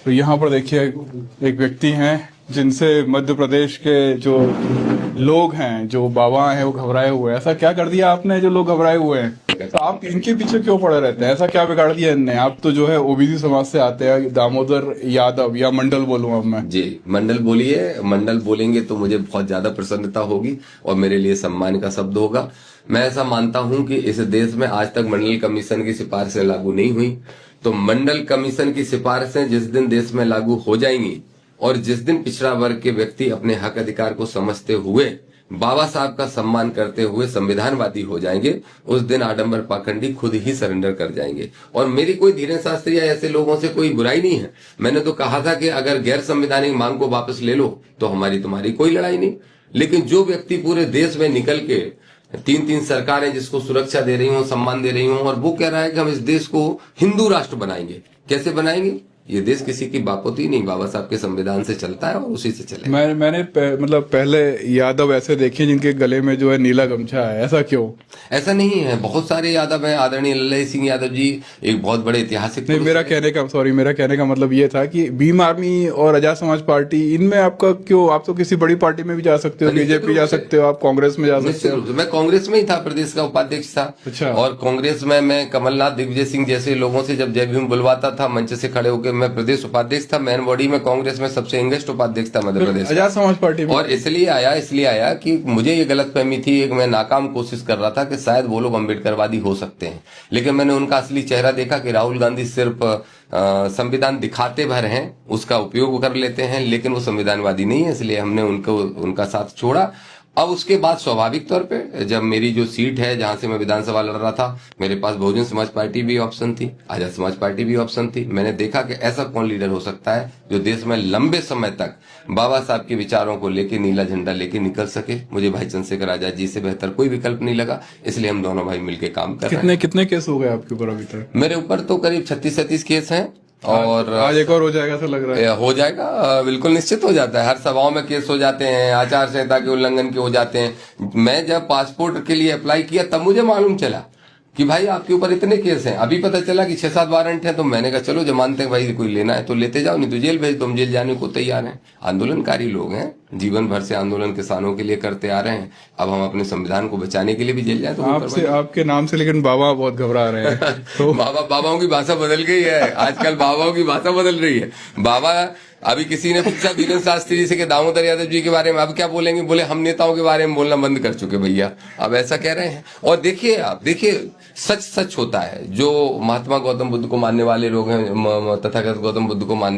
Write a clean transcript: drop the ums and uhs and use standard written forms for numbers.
तो यहाँ पर देखिए एक व्यक्ति हैं जिनसे मध्य प्रदेश के जो लोग हैं, जो बाबा हैं, वो घबराए हुए हैं। ऐसा क्या कर दिया आपने जो लोग घबराए हुए हैं? तो आप इनके पीछे क्यों पड़े रहते हैं? ऐसा क्या बिगाड़ दिया इनने? आप तो जो है ओबीसी समाज से आते हैं, दामोदर यादव या मंडल बोलूं अब मैं? जी, मंडल बोलिए। मंडल बोलेंगे तो मुझे बहुत ज्यादा प्रसन्नता होगी और मेरे लिए सम्मान का शब्द होगा। मैं ऐसा मानता हूं कि इस देश में आज तक मंडल कमीशन की सिफारिशें लागू नहीं हुई, तो मंडल कमीशन की सिफारिशें जिस दिन देश में लागू हो जाएंगी और जिस दिन पिछड़ा वर्ग के व्यक्ति अपने हक अधिकार को समझते हुए, बाबा साहब का सम्मान करते हुए संविधानवादी हो जाएंगे, उस दिन आडंबर पाखंडी खुद ही सरेंडर कर जाएंगे। और मेरी कोई धीरेन्द्र शास्त्री या ऐसे लोगों से कोई बुराई नहीं है। मैंने तो कहा था कि अगर गैर संवैधानिक मांग को वापस ले लो तो हमारी तुम्हारी कोई लड़ाई नहीं। लेकिन जो व्यक्ति पूरे देश में निकल के 3-3 सरकारें जिसको सुरक्षा दे रही हूं, सम्मान दे रही हूं, और वो कह रहा है कि हम इस देश को हिंदू राष्ट्र बनाएंगे। कैसे बनाएंगे? ये देश किसी की बापोती नहीं, बाबा साहब के संविधान से चलता है और उसी से चले। मैंने मतलब पहले यादव ऐसे देखे जिनके गले में जो है नीला गमछा है। ऐसा क्यों? ऐसा नहीं है, बहुत सारे यादव हैं। आदरणीय लल्लई सिंह यादव जी एक बहुत बड़े ऐतिहासिक नहीं, मेरा कहने का मतलब ये था कि भीम आर्मी और आजाद समाज पार्टी, इनमें आपका क्यों? आप तो किसी बड़ी पार्टी में भी जा सकते हो, बीजेपी जा सकते हो, आप कांग्रेस में जा सकते हो। मैं कांग्रेस में ही था, प्रदेश का उपाध्यक्ष था। अच्छा। और कांग्रेस में मैं कमलनाथ, दिग्विजय सिंह जैसे लोगों से जब जय भीम बुलवाता था मंच से खड़े होकर, मैं प्रदेश उपाध्यक्ष था। मैन बॉडी में कांग्रेस में सबसे यंगेस्ट उपाध्यक्ष था मध्य प्रदेश, आजाद समाज पार्टी में। और इसलिए आया कि मुझे ये गलतफहमी थी, एक मैं नाकाम कोशिश कर रहा था कि शायद वो लोग अम्बेडकरवादी हो सकते हैं। लेकिन मैंने उनका असली चेहरा देखा कि राहुल गांधी सिर्फ संविधान दिखाते भर हैं, उसका उपयोग कर लेते हैं, लेकिन वो संविधानवादी नहीं है। इसलिए हमने उनका साथ छोड़ा। अब उसके बाद स्वाभाविक तौर पे जब मेरी जो सीट है जहां से मैं विधानसभा लड़ रहा था, मेरे पास बहुजन समाज पार्टी भी ऑप्शन थी, आजाद समाज पार्टी भी ऑप्शन थी। मैंने देखा कि ऐसा कौन लीडर हो सकता है जो देश में लंबे समय तक बाबा साहब के विचारों को लेके नीला झंडा लेके निकल सके। मुझे भाई चंद्रशेखर आजाद जी से बेहतर कोई विकल्प नहीं लगा, इसलिए हम दोनों भाई मिलकर काम कर रहे हैं। कितने केस हो गए आपके ऊपर अभी तक? मेरे ऊपर तो करीब 36-37 केस हैं। और आज एक और हो जाएगा ऐसा लग रहा है। हो जाएगा, बिल्कुल निश्चित हो जाता है। हर सभाओं में केस हो जाते हैं, आचार संहिता के उल्लंघन के हो जाते हैं। मैं जब पासपोर्ट के लिए अप्लाई किया तब मुझे मालूम चला कि भाई आपके ऊपर इतने केस हैं। अभी पता चला कि 6-7 वारंट हैं। तो मैंने कहा चलो जमानते हैं भाई, कोई लेना है तो लेते जाओ, नहीं तो जेल भेज दो। हम जेल जाने को तैयार हैं। आंदोलनकारी लोग हैं, जीवन भर से आंदोलन किसानों के लिए करते आ रहे हैं। अब हम अपने संविधान को बचाने के लिए भी जेल जाए तो आपके नाम से लेकिन बाबा बहुत घबरा रहे हैं। तो बाबाओं की भाषा बदल गई है आजकल। बाबाओं की भाषा बदल रही है। बाबा, अभी किसी ने पूछा धीरेन्द्र शास्त्री जी से कि दामोदर यादव जी के बारे में अब क्या बोलेंगे? बोले हम नेताओं के बारे में बोलना बंद कर चुके भैया, अब ऐसा कह रहे हैं। और देखिए सच होता है। जो महात्मा गौतम बुद्ध को मानने वाले लोग हैं, तथागत गौतम बुद्ध को मानने